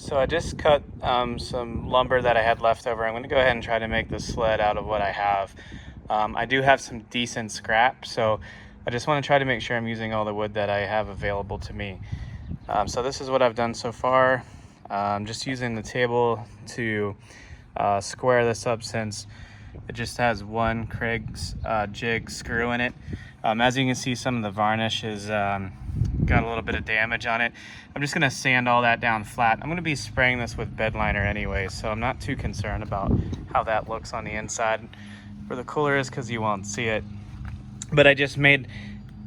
So I just cut some lumber that I had left over. I'm going to go ahead and try to make the sled out of what I have. I do have some decent scrap, so I just want to try to make sure I'm using all the wood that I have available to me. So this is what I've done so far. Just using the table to square this up, since it just has one Craig's jig screw in it. As you can see, some of the varnish is got a little bit of damage on it. I'm just going to sand all that down flat. I'm going to be spraying this with bed liner anyway, so I'm not too concerned about how that looks on the inside where the cooler is, because you won't see it. But I just made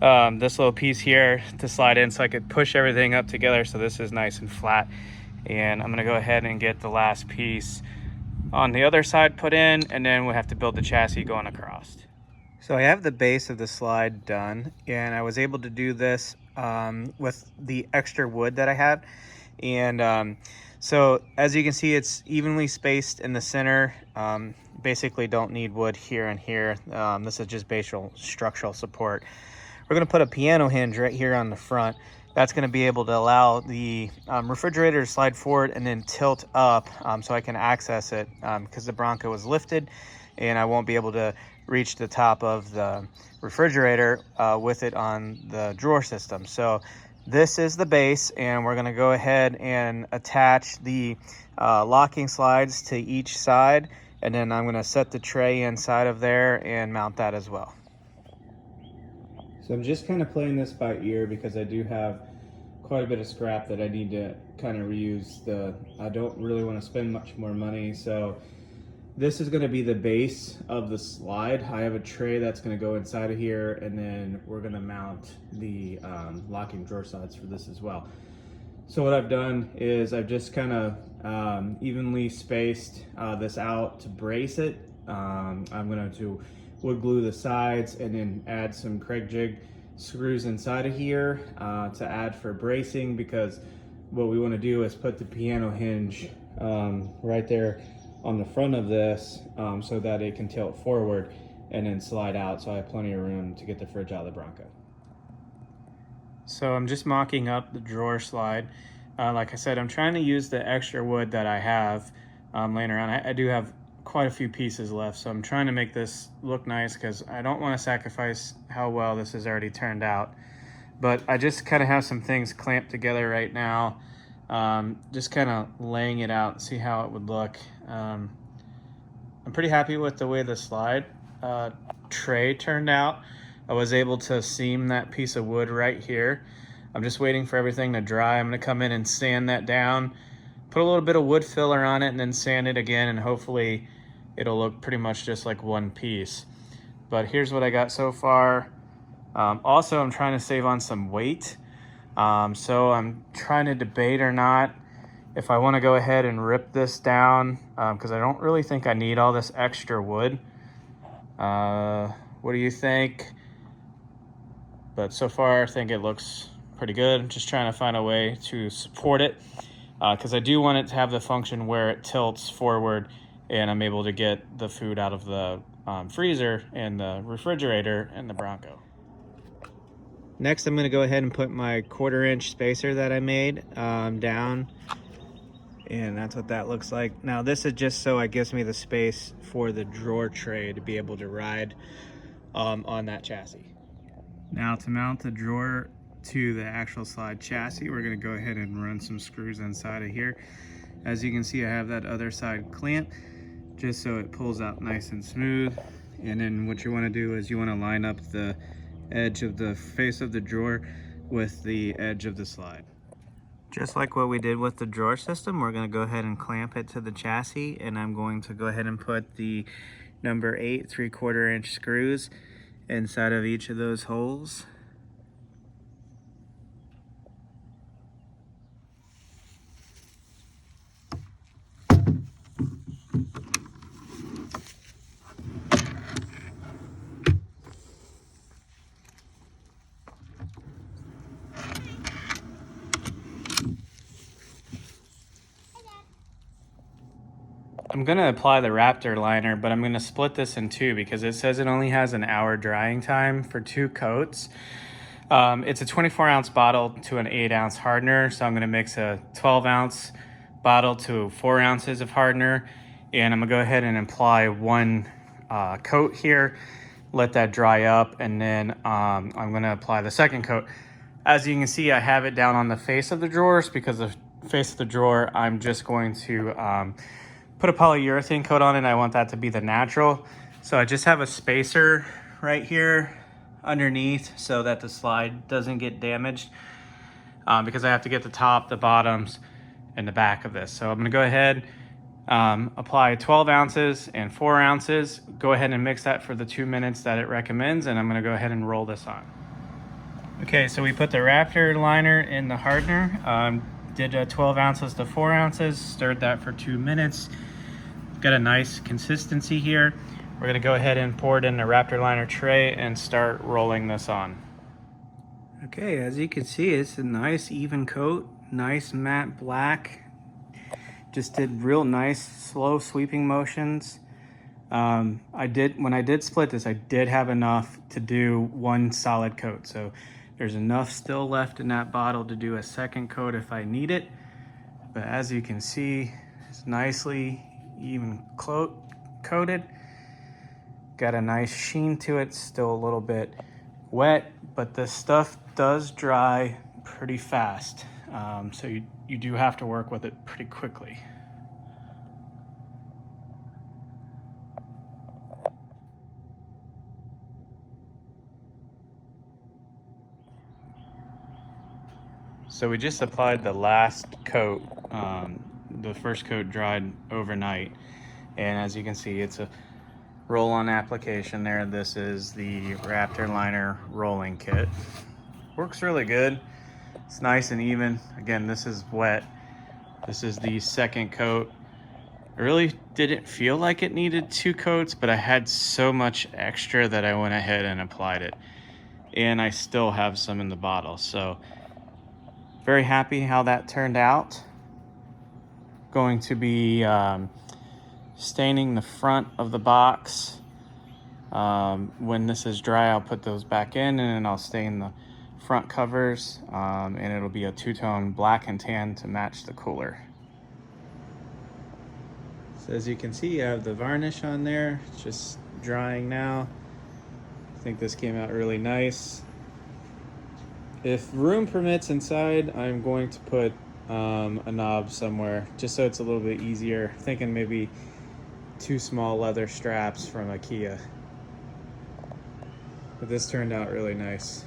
this little piece here to slide in so I could push everything up together, so this is nice and flat. And I'm going to go ahead and get the last piece on the other side put in, and then we'll have to build the chassis going across. So I have the base of the slide done, and I was able to do this with the extra wood that I had. And so as you can see, it's evenly spaced in the center. Basically don't need wood here and here. This is just basic structural support. We're going to put a piano hinge right here on the front. That's going to be able to allow the refrigerator to slide forward and then tilt up, so I can access it, because the Bronco was lifted and I won't be able to reach the top of the refrigerator with it on the drawer system. So this is the base, and we're going to go ahead and attach the locking slides to each side, and then I'm going to set the tray inside of there and mount that as well. So I'm just kind of playing this by ear because I do have quite a bit of scrap that I need to kind of reuse. I don't really want to spend much more money, so this is going to be the base of the slide. I have a tray that's going to go inside of here, and then we're going to mount the locking drawer sides for this as well. So what I've done is I've just kind of evenly spaced this out to brace it. I'm going to wood glue the sides and then add some Craig jig screws inside of here to add for bracing, because what we want to do is put the piano hinge right there on the front of this, so that it can tilt forward and then slide out, so I have plenty of room to get the fridge out of the Bronco. So I'm just mocking up the drawer slide. Like I said, I'm trying to use the extra wood that I have laying around. I do have quite a few pieces left, so I'm trying to make this look nice because I don't want to sacrifice how well this has already turned out. But I just kind of have some things clamped together right now, just kind of laying it out, see how it would look. I'm pretty happy with the way the slide tray turned out. I was able to seam that piece of wood right here. I'm just waiting for everything to dry. I'm going to come in and sand that down, put a little bit of wood filler on it, and then sand it again, and hopefully it'll look pretty much just like one piece. But here's what I got so far. Also, I'm trying to save on some weight. So I'm trying to debate or not if I want to go ahead and rip this down, because I don't really think I need all this extra wood. What do you think? But so far I think it looks pretty good. I'm just trying to find a way to support it, because I do want it to have the function where it tilts forward and I'm able to get the food out of the freezer and the refrigerator and the Bronco. Next, I'm going to go ahead and put my 1/4 inch spacer that I made down, and that's what that looks like. Now this is just so it gives me the space for the drawer tray to be able to ride on that chassis. Now to mount the drawer to the actual slide chassis, we're going to go ahead and run some screws inside of here. As you can see, I have that other side clamp just so it pulls out nice and smooth. And then what you want to do is you want to line up the edge of the face of the drawer with the edge of the slide. Just like what we did with the drawer system, we're going to go ahead and clamp it to the chassis, and I'm going to go ahead and put the number 8 3/4 inch screws inside of each of those holes. I'm going to apply the Raptor liner, but I'm going to split this in two because it says it only has an hour drying time for 2 coats. It's a 24 ounce bottle to an 8 ounce hardener, so I'm going to mix a 12 ounce bottle to 4 ounces of hardener, and I'm gonna go ahead and apply one coat here, let that dry up, and then I'm gonna apply the second coat. As you can see, I have it down on the face of the drawers because the face of the drawer, I'm just going to put a polyurethane coat on it. I want that to be the natural. So I just have a spacer right here underneath so that the slide doesn't get damaged because I have to get the top, the bottoms, and the back of this. So I'm gonna go ahead, apply 12 ounces and 4 ounces. Go ahead and mix that for the 2 minutes that it recommends, and I'm gonna go ahead and roll this on. Okay, so we put the Raptor liner in the hardener, did 12 ounces to 4 ounces, stirred that for 2 minutes. Got a nice consistency here. We're gonna go ahead and pour it in the Raptor liner tray and start rolling this on. Okay, as you can see, it's a nice even coat, nice matte black. Just did real nice slow sweeping motions. When I did split this, I did have enough to do one solid coat. So there's enough still left in that bottle to do a second coat if I need it. But as you can see, it's nicely even coated. Got a nice sheen to it, still a little bit wet, but this stuff does dry pretty fast. So you do have to work with it pretty quickly. So we just applied the last coat. The first coat dried overnight, and as you can see, it's a roll-on application there. This is the Raptor liner rolling kit. Works really good. It's nice and even. Again, this is wet. This is the second coat. I really didn't feel like it needed 2 coats, but I had so much extra that I went ahead and applied it. And I still have some in the bottle, so very happy how that turned out. Going to be staining the front of the box. When this is dry, I'll put those back in, and then I'll stain the front covers, and it'll be a two-tone black and tan to match the cooler. So as you can see, I have the varnish on there. It's just drying now. I think this came out really nice. If room permits inside, I'm going to put a knob somewhere just so it's a little bit easier. Thinking maybe 2 small leather straps from IKEA. But this turned out really nice.